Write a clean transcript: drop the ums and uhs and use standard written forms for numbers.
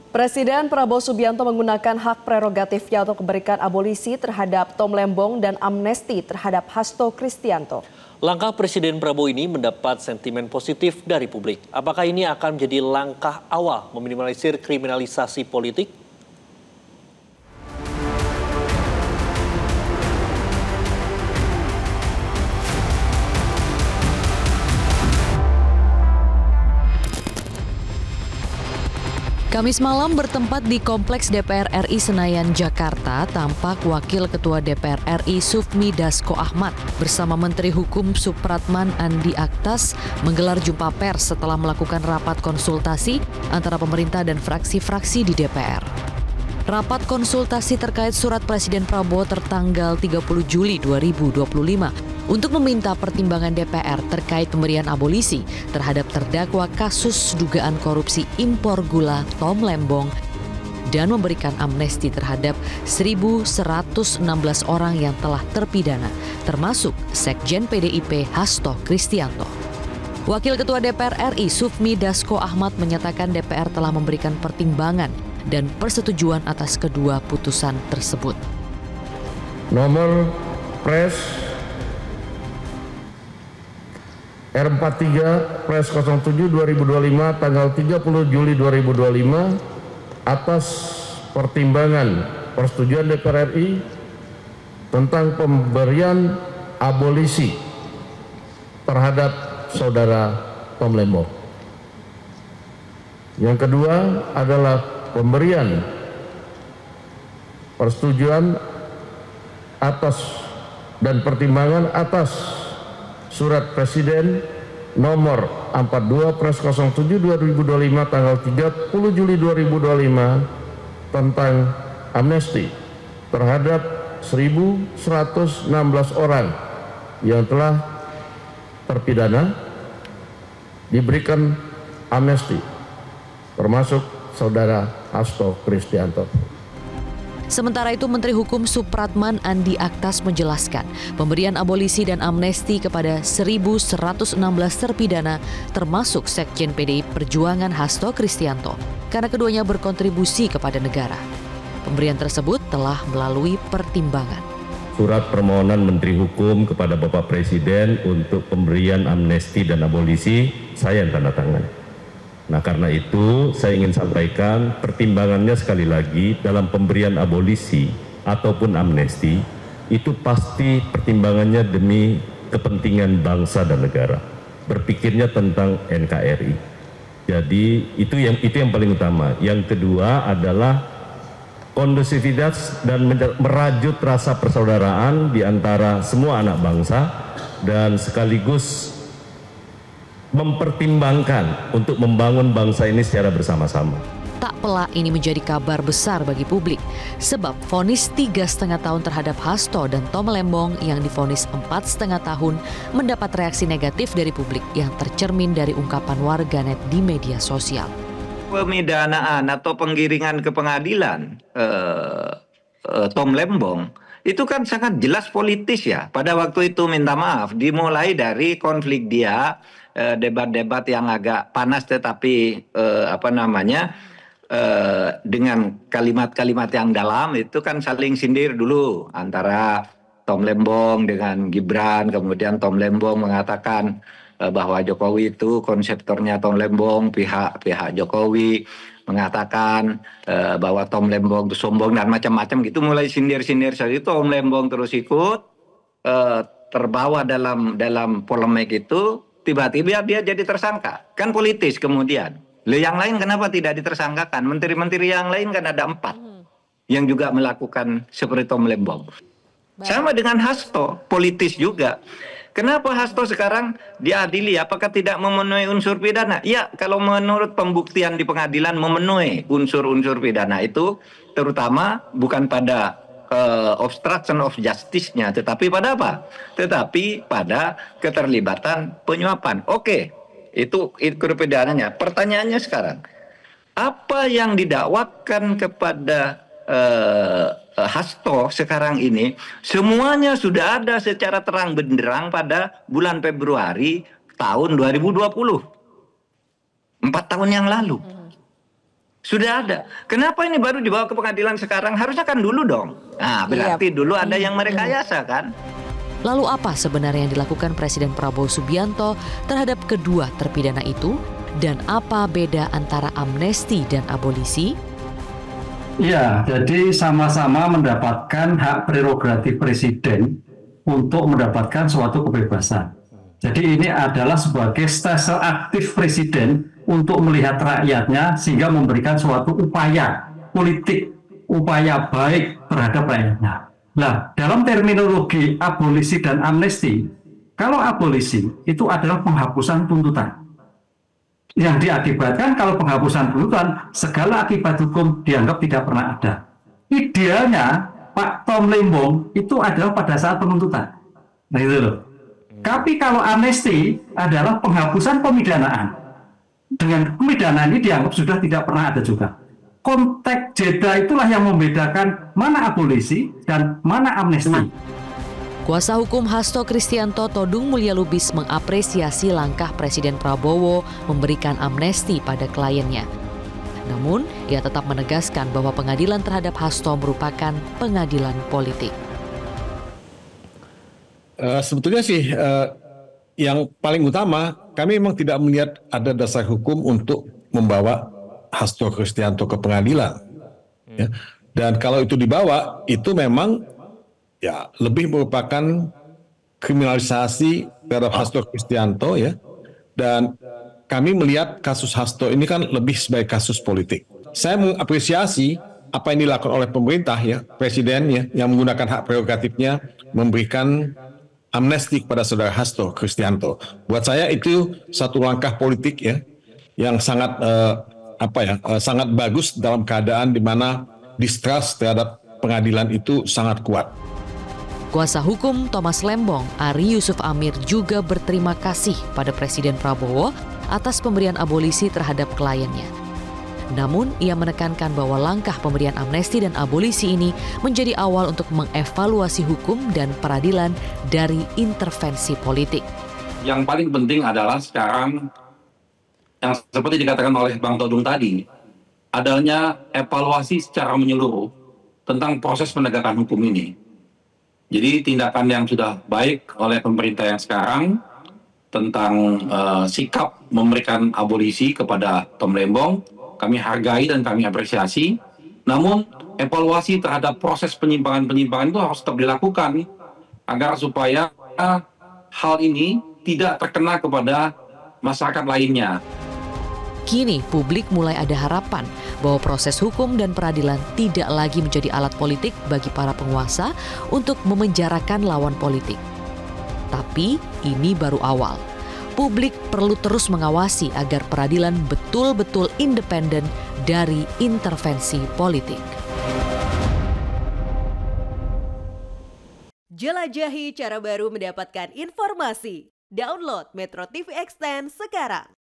Presiden Prabowo Subianto menggunakan hak prerogatifnya untuk memberikan abolisi terhadap Tom Lembong dan amnesti terhadap Hasto Kristianto. Langkah Presiden Prabowo ini mendapat sentimen positif dari publik. Apakah ini akan menjadi langkah awal meminimalisir kriminalisasi politik? Kamis malam bertempat di Kompleks DPR RI Senayan, Jakarta, tampak Wakil Ketua DPR RI Sufmi Dasko Ahmad bersama Menteri Hukum Supratman Andi Aktas menggelar jumpa pers setelah melakukan rapat konsultasi antara pemerintah dan fraksi-fraksi di DPR. Rapat konsultasi terkait surat Presiden Prabowo tertanggal 30 Juli 2025 untuk meminta pertimbangan DPR terkait pemberian abolisi terhadap terdakwa kasus dugaan korupsi impor gula Tom Lembong dan memberikan amnesti terhadap 1.116 orang yang telah terpidana, termasuk Sekjen PDIP Hasto Kristianto. Wakil Ketua DPR RI Sufmi Dasko Ahmad menyatakan DPR telah memberikan pertimbangan dan persetujuan atas kedua putusan tersebut. Nomor Pres R43 Pres 07/2025 tanggal 30 Juli 2025 atas pertimbangan persetujuan DPR RI tentang pemberian abolisi terhadap saudara Tom Lembong. Yang kedua adalah pemberian persetujuan atas dan pertimbangan atas Surat Presiden nomor 42 Pres 07/2025 tanggal 30 Juli 2025 tentang amnesti terhadap 1.116 orang yang telah terpidana diberikan amnesti, termasuk saudara Hasto Kristianto. Sementara itu, Menteri Hukum Supratman Andi Aktas menjelaskan pemberian abolisi dan amnesti kepada 1.116 terpidana termasuk Sekjen PDI Perjuangan Hasto Kristianto karena keduanya berkontribusi kepada negara. Pemberian tersebut telah melalui pertimbangan. Surat permohonan Menteri Hukum kepada Bapak Presiden untuk pemberian amnesti dan abolisi saya yang tanda tangan. Nah, karena itu saya ingin sampaikan pertimbangannya sekali lagi dalam pemberian abolisi ataupun amnesti itu pasti pertimbangannya demi kepentingan bangsa dan negara. Berpikirnya tentang NKRI. Jadi itu yang paling utama. Yang kedua adalah kondusivitas dan merajut rasa persaudaraan di antara semua anak bangsa dan sekaligus mempertimbangkan untuk membangun bangsa ini secara bersama-sama. Tak pelak ini menjadi kabar besar bagi publik, sebab vonis 3,5 tahun terhadap Hasto dan Tom Lembong yang divonis 4,5 tahun mendapat reaksi negatif dari publik yang tercermin dari ungkapan warganet di media sosial. Pemidanaan atau penggiringan ke pengadilan Tom Lembong itu kan sangat jelas politis ya. Pada waktu itu minta maaf dimulai dari konflik dia, debat-debat yang agak panas tetapi dengan kalimat-kalimat yang dalam itu kan saling sindir dulu antara Tom Lembong dengan Gibran. Kemudian Tom Lembong mengatakan bahwa Jokowi itu konseptornya Tom Lembong, pihak Jokowi mengatakan bahwa Tom Lembong itu sombong dan macam-macam gitu, mulai sindir-sindir saat itu. Tom Lembong terus ikut terbawa dalam polemik itu, tiba-tiba dia jadi tersangka. Kan politis kemudian. Yang lain kenapa tidak ditersangkakan? Menteri-menteri yang lain kan ada 4 yang juga melakukan seperti Tom Lembong. Sama dengan Hasto, politis juga. Kenapa Hasto sekarang diadili? Apakah tidak memenuhi unsur pidana? Ya, kalau menurut pembuktian di pengadilan memenuhi unsur-unsur pidana itu, terutama bukan pada obstruction of justice-nya, tetapi pada apa? Tetapi pada keterlibatan penyuapan. Oke, itu pidananya. Pertanyaannya sekarang, apa yang didakwakan kepada Hasto sekarang ini semuanya sudah ada secara terang benderang pada bulan Februari tahun 2020, 4 tahun yang lalu. Sudah ada. Kenapa ini baru dibawa ke pengadilan sekarang? Harusnya kan dulu dong. Nah, berarti dulu ada yang merekayasa kan? Lalu apa sebenarnya yang dilakukan Presiden Prabowo Subianto terhadap kedua terpidana itu? Dan apa beda antara amnesti dan abolisi? Ya, jadi sama-sama mendapatkan hak prerogatif presiden untuk mendapatkan suatu kebebasan. Jadi ini adalah sebagai stase aktif presiden untuk melihat rakyatnya sehingga memberikan suatu upaya politik, upaya baik terhadap rakyatnya. Nah, dalam terminologi abolisi dan amnesti, kalau abolisi itu adalah penghapusan tuntutan. Yang diakibatkan kalau penghapusan tuntutan, segala akibat hukum dianggap tidak pernah ada. Idealnya, Pak Tom Lembong itu adalah pada saat penuntutan. Nah itu loh. Tapi kalau amnesti adalah penghapusan pemidanaan. Dengan pemidanaan ini dianggap sudah tidak pernah ada juga. Konteks jeda itulah yang membedakan mana abolisi dan mana amnesti. Kuasa hukum Hasto Kristianto Todung Mulya Lubis mengapresiasi langkah Presiden Prabowo memberikan amnesti pada kliennya. Namun, ia tetap menegaskan bahwa pengadilan terhadap Hasto merupakan pengadilan politik. Sebetulnya sih yang paling utama, kami memang tidak melihat ada dasar hukum untuk membawa Hasto Kristianto ke pengadilan. Ya. Dan kalau itu dibawa, itu memang ya lebih merupakan kriminalisasi terhadap Hasto Kristianto ya. Dan kami melihat kasus Hasto ini kan lebih sebagai kasus politik. Saya mengapresiasi apa yang dilakukan oleh pemerintah ya, presiden ya, yang menggunakan hak prerogatifnya memberikan amnesti kepada saudara Hasto Kristianto. Buat saya itu satu langkah politik ya yang sangat sangat bagus dalam keadaan di mana distrust terhadap pengadilan itu sangat kuat. Kuasa hukum Thomas Lembong, Ari Yusuf Amir juga berterima kasih pada Presiden Prabowo atas pemberian abolisi terhadap kliennya. Namun, ia menekankan bahwa langkah pemberian amnesti dan abolisi ini menjadi awal untuk mengevaluasi hukum dan peradilan dari intervensi politik. Yang paling penting adalah sekarang, yang seperti dikatakan oleh Bang Todung tadi, adanya evaluasi secara menyeluruh tentang proses penegakan hukum ini. Jadi tindakan yang sudah baik oleh pemerintah yang sekarang tentang sikap memberikan abolisi kepada Tom Lembong, kami hargai dan kami apresiasi. Namun evaluasi terhadap proses penyimpangan-penyimpangan itu harus tetap dilakukan agar supaya hal ini tidak terkena kepada masyarakat lainnya. Kini publik mulai ada harapan bahwa proses hukum dan peradilan tidak lagi menjadi alat politik bagi para penguasa untuk memenjarakan lawan politik. Tapi ini baru awal. Publik perlu terus mengawasi agar peradilan betul-betul independen dari intervensi politik. Jelajahi cara baru mendapatkan informasi. Download Metro TV Extend sekarang.